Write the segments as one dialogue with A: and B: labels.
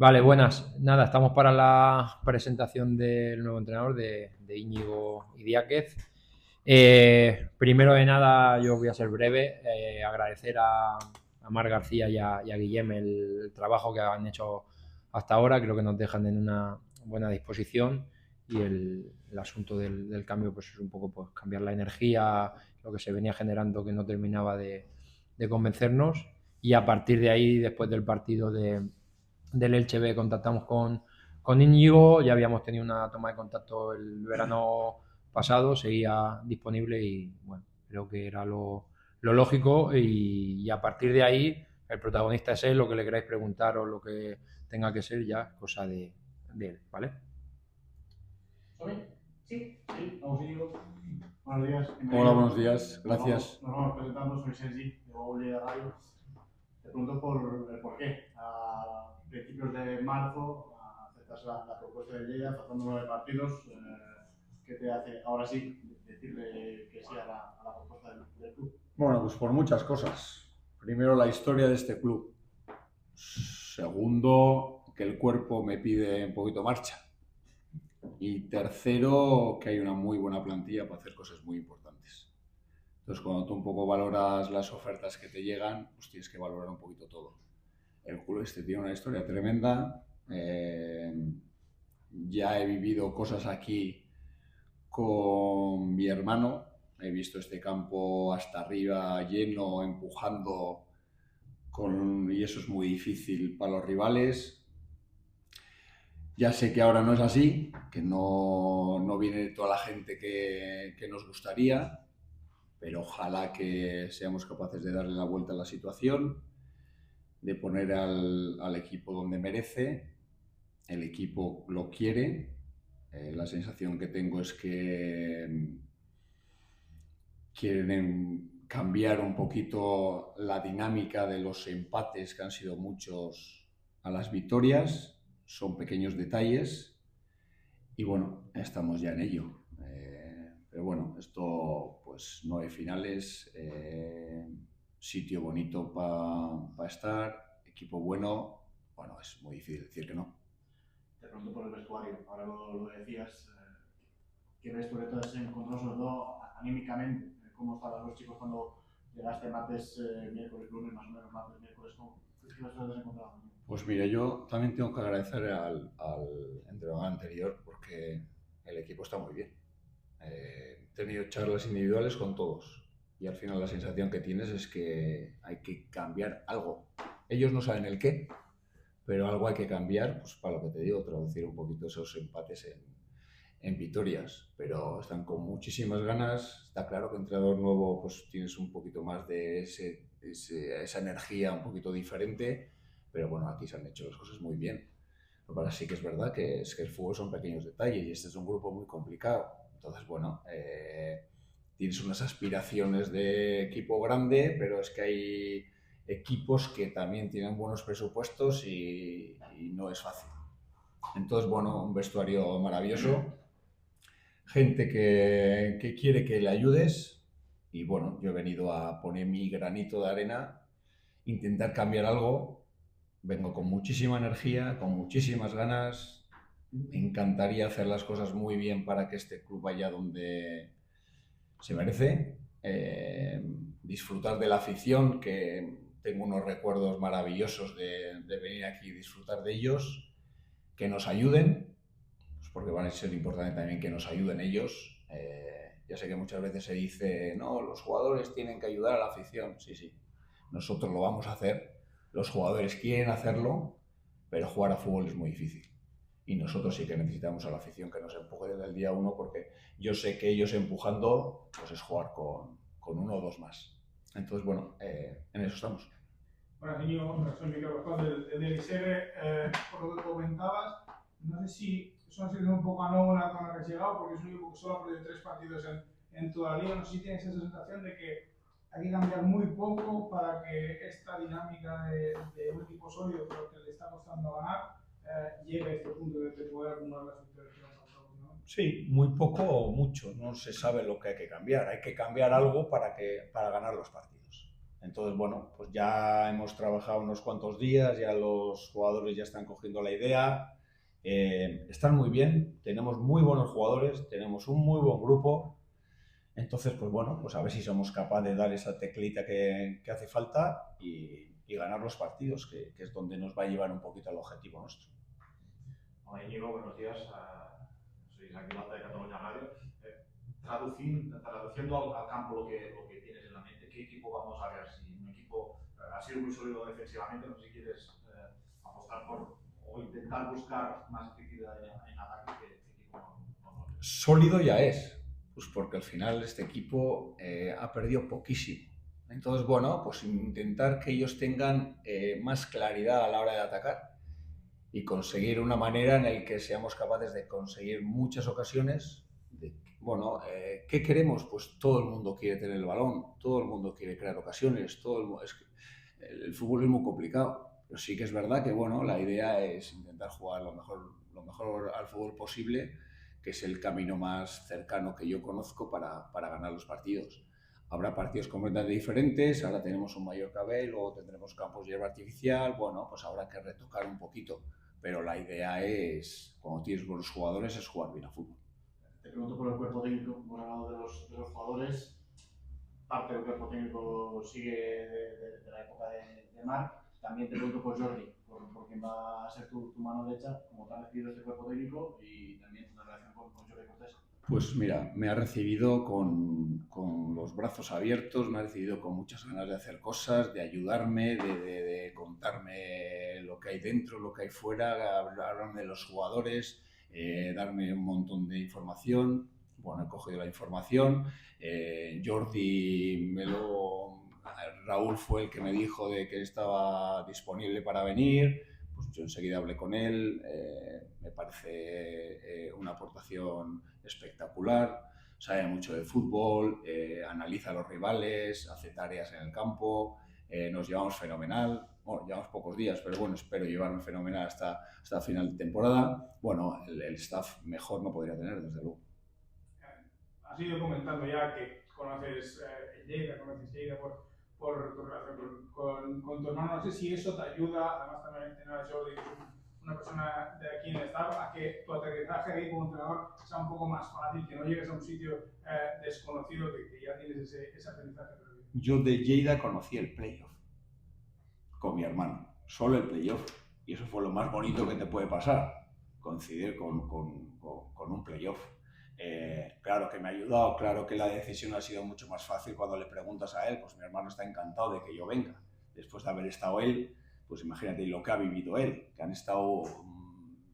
A: Vale, buenas. Nada, estamos para la presentación del nuevo entrenador de Íñigo Idiáquez. Primero de nada, yo voy a ser breve. Agradecer a Mar García y a Guillem el trabajo que han hecho hasta ahora. Creo que nos dejan en una buena disposición y el asunto del cambio pues es un poco pues, cambiar la energía, lo que se venía generando que no terminaba de convencernos. Y a partir de ahí, después del partido del Elche B, contactamos con Íñigo, ya habíamos tenido una toma de contacto el verano pasado, seguía disponible y bueno, creo que era lo lógico y a partir de ahí el protagonista es él, lo que le queráis preguntar o lo que tenga que ser ya cosa de él, ¿vale?
B: Sí, sí, vamos Íñigo. Buenos días,
C: Hola,
B: bienvenido.
C: buenos días, gracias.
B: Nos vamos presentando, soy Sergi, de Google de Radio. Te pregunto por el porqué. A principios de marzo aceptas la propuesta de Lleida, faltando 9 partidos. ¿Qué te hace ahora sí decirle que sí a la propuesta del club?
C: Bueno, pues por muchas cosas. Primero, la historia de este club. Segundo, que el cuerpo me pide un poquito marcha. Y tercero, que hay una muy buena plantilla para hacer cosas muy importantes. Entonces, cuando tú un poco valoras las ofertas que te llegan, pues tienes que valorar un poquito todo. El club este tiene una historia tremenda. Ya he vivido cosas aquí con mi hermano. He visto este campo hasta arriba lleno, empujando, y eso es muy difícil para los rivales. Ya sé que ahora no es así, que no viene toda la gente que nos gustaría, pero ojalá que seamos capaces de darle la vuelta a la situación, de poner al equipo donde merece. El equipo lo quiere. La sensación que tengo es que quieren cambiar un poquito la dinámica de los empates, que han sido muchos, a las victorias. Son pequeños detalles y bueno, estamos ya en ello. Pero bueno, esto pues 9 finales, sitio bonito para estar, equipo bueno, bueno, es muy difícil decir que no.
B: Te pregunto por el vestuario, ahora lo decías. ¿Qué vestuario te has encontrado, sobre todo anímicamente? ¿Cómo estaban los chicos cuando llegaste martes, miércoles, lunes, más o menos, martes, miércoles? ¿Qué vestuario te has encontrado?
C: Pues mira, yo también tengo que agradecer al entrenador anterior porque el equipo está muy bien. He tenido charlas individuales con todos y al final la sensación que tienes es que hay que cambiar algo. Ellos no saben el qué, pero algo hay que cambiar, pues para lo que te digo, traducir un poquito esos empates en victorias, pero están con muchísimas ganas. Está claro que entrenador nuevo pues tienes un poquito más de esa energía un poquito diferente, pero bueno, aquí se han hecho las cosas muy bien. Pero sí que es verdad que el fútbol son pequeños detalles y este es un grupo muy complicado. Entonces, bueno, tienes unas aspiraciones de equipo grande, pero es que hay equipos que también tienen buenos presupuestos y no es fácil. Entonces, bueno, un vestuario maravilloso, gente que quiere que le ayudes y bueno, yo he venido a poner mi granito de arena, intentar cambiar algo. Vengo con muchísima energía, con muchísimas ganas. Me encantaría hacer las cosas muy bien para que este club vaya donde se merece. Disfrutar de la afición, que tengo unos recuerdos maravillosos de venir aquí y disfrutar de ellos. Que nos ayuden, pues porque van a ser importante también que nos ayuden ellos. Ya sé que muchas veces se dice, no, los jugadores tienen que ayudar a la afición. Sí, sí, nosotros lo vamos a hacer. Los jugadores quieren hacerlo, pero jugar a fútbol es muy difícil. Y nosotros sí que necesitamos a la afición que nos empuje desde el día uno, porque yo sé que ellos empujando, pues es jugar con uno o dos más. Entonces, bueno, en eso estamos.
D: Bueno, niño, soy Miguel Bajón del ISR. Por lo que comentabas, no sé si es una situación un poco anómala con la que has llegado, porque es un equipo que solo ha perdido 3 partidos en toda la liga. No sé si tienes esa sensación de que hay que cambiar muy poco para que esta dinámica de un equipo sólido, pero que le está costando ganar, llegue a este punto de poder acumular las victorias que nos han dado, ¿no?
C: Sí, muy poco o mucho, no se sabe lo que hay que cambiar. Hay que cambiar algo para ganar los partidos. Entonces, bueno, pues ya hemos trabajado unos cuantos días, ya los jugadores ya están cogiendo la idea, están muy bien, tenemos muy buenos jugadores, tenemos un muy buen grupo. Entonces, pues bueno, pues a ver si somos capaces de dar esa teclita que hace falta y ganar los partidos, que es donde nos va a llevar un poquito al objetivo nuestro.
E: Hola Íñigo, buenos días. Soy Isaac Vilata de Cataluña Radio. Traduciendo al campo lo que tienes en la mente, ¿qué equipo vamos a ver? Si un equipo ha sido muy sólido defensivamente, no sé si quieres apostar por o intentar buscar más efectividad en ataque que este equipo no.
C: Sólido ya es, pues porque al final este equipo ha perdido poquísimo. Entonces, bueno, pues intentar que ellos tengan más claridad a la hora de atacar y conseguir una manera en la que seamos capaces de conseguir muchas ocasiones. Bueno, ¿qué queremos? Pues todo el mundo quiere tener el balón, todo el mundo quiere crear ocasiones, el fútbol es muy complicado, pero sí que es verdad que, bueno, la idea es intentar jugar lo mejor al fútbol posible, que es el camino más cercano que yo conozco para ganar los partidos. Habrá partidos completamente diferentes, ahora tenemos un Mallorca B, luego tendremos campos de hierba artificial, bueno, pues habrá que retocar un poquito, pero la idea es, cuando tienes buenos jugadores, es jugar bien a fútbol.
B: Te pregunto por el cuerpo técnico, hemos hablado de los jugadores, parte del cuerpo técnico sigue de la época de Marc. También te pregunto por Jordi, por quién va a ser tu mano derecha, cómo te ha recibido este cuerpo técnico y también la relación con Jordi Cortés.
C: Pues mira, me ha recibido con los brazos abiertos, me ha recibido con muchas ganas de hacer cosas, de ayudarme, de contarme lo que hay dentro, lo que hay fuera, hablarme de los jugadores, darme un montón de información. Bueno, he cogido la información. Raúl fue el que me dijo de que estaba disponible para venir. Pues yo enseguida hablé con él. Me parece una aportación espectacular. Sabe mucho de fútbol, analiza a los rivales, hace tareas en el campo. Nos llevamos fenomenal. Bueno, llevamos pocos días, pero bueno, espero llevarme fenomenal hasta final de temporada. Bueno, el staff mejor no podría tener, desde luego.
D: Has ido comentando ya que conoces Lleida por tu relación con tu hermano. No sé si eso te ayuda, además también tener a Jordi, que es una persona de aquí en el staff, a que tu aterrizaje ahí como entrenador sea un poco más fácil, que no llegues a un sitio desconocido, que ya tienes ese aterrizaje previo.
C: Yo de Lleida conocí el playoff con mi hermano, solo el playoff, y eso fue lo más bonito que te puede pasar, coincidir con un playoff. Claro que me ha ayudado, claro que la decisión ha sido mucho más fácil cuando le preguntas a él, pues mi hermano está encantado de que yo venga. Después de haber estado él, pues imagínate lo que ha vivido él, que han estado,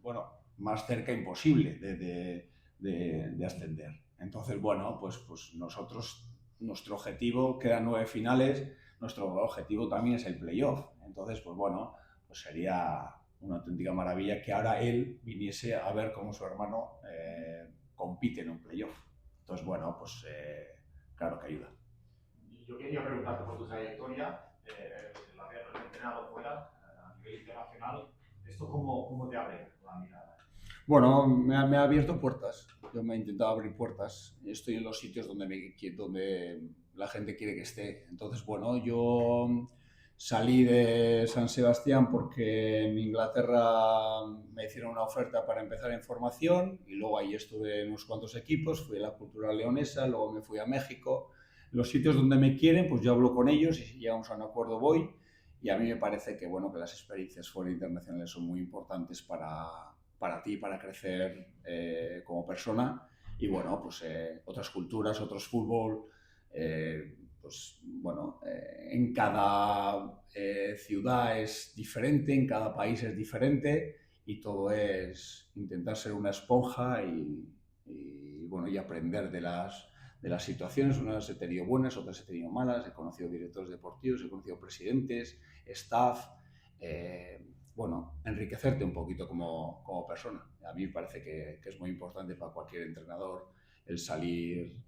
C: bueno, más cerca imposible de ascender. Entonces, bueno, pues nosotros, nuestro objetivo, quedan 9 finales, nuestro objetivo también es el playoff. Entonces, pues bueno, pues sería una auténtica maravilla que ahora él viniese a ver cómo su hermano compite en un playoff. Entonces, bueno, pues claro que ayuda.
E: Yo quería preguntarte por tu trayectoria, el haber entrenado fuera, a nivel internacional, ¿esto cómo te abre la mirada?
C: Bueno, me ha abierto puertas. Yo me he intentado abrir puertas. Estoy en los sitios donde la gente quiere que esté. Entonces, bueno, yo salí de San Sebastián porque en Inglaterra me hicieron una oferta para empezar en formación y luego ahí estuve en unos cuantos equipos, fui a la Cultural Leonesa, luego me fui a México. Los sitios donde me quieren, pues yo hablo con ellos y si llegamos a un acuerdo voy. Y a mí me parece que, bueno, que las experiencias fuera internacionales son muy importantes para ti, para crecer como persona. Y bueno, pues otras culturas, otros fútbol, pues bueno, en cada ciudad es diferente, en cada país es diferente y todo es intentar ser una esponja y bueno, y aprender de las situaciones. Unas he tenido buenas, otras he tenido malas, he conocido directores deportivos, he conocido presidentes, staff, bueno, enriquecerte un poquito como persona. A mí me parece que es muy importante para cualquier entrenador el salir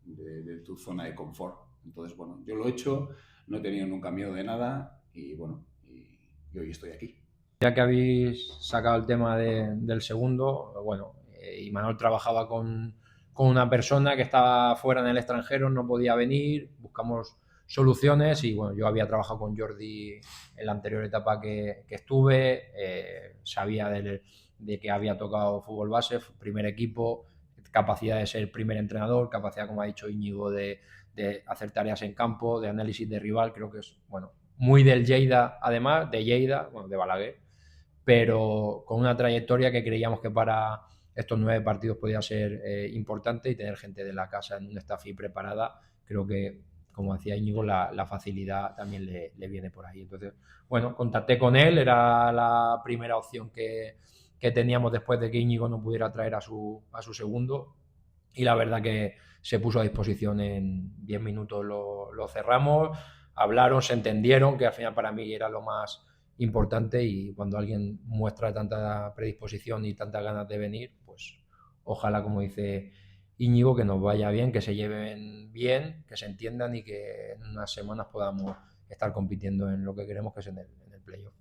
C: de tu zona de confort. Entonces, bueno, yo lo he hecho, no he tenido nunca miedo de nada y bueno, y hoy estoy aquí.
A: Ya que habéis sacado el tema del segundo, bueno, Imanol trabajaba con una persona que estaba fuera en el extranjero, no podía venir, buscamos soluciones y bueno, yo había trabajado con Jordi en la anterior etapa que estuve, sabía de que había tocado fútbol base, primer equipo, capacidad de ser primer entrenador, capacidad, como ha dicho Íñigo, de hacer tareas en campo, de análisis de rival, creo que es, bueno, muy del Lleida, además, de Lleida, bueno, de Balaguer, pero con una trayectoria que creíamos que para estos 9 partidos podía ser importante, y tener gente de la casa en un staff y preparada, creo que, como decía Íñigo, la facilidad también le viene por ahí. Entonces, bueno, contacté con él, era la primera opción que teníamos después de que Íñigo no pudiera traer a su segundo, y la verdad que se puso a disposición en 10 minutos, lo cerramos, hablaron, se entendieron, que al final para mí era lo más importante, y cuando alguien muestra tanta predisposición y tantas ganas de venir, pues ojalá, como dice Íñigo, que nos vaya bien, que se lleven bien, que se entiendan y que en unas semanas podamos estar compitiendo en lo que queremos, que es en el playoff.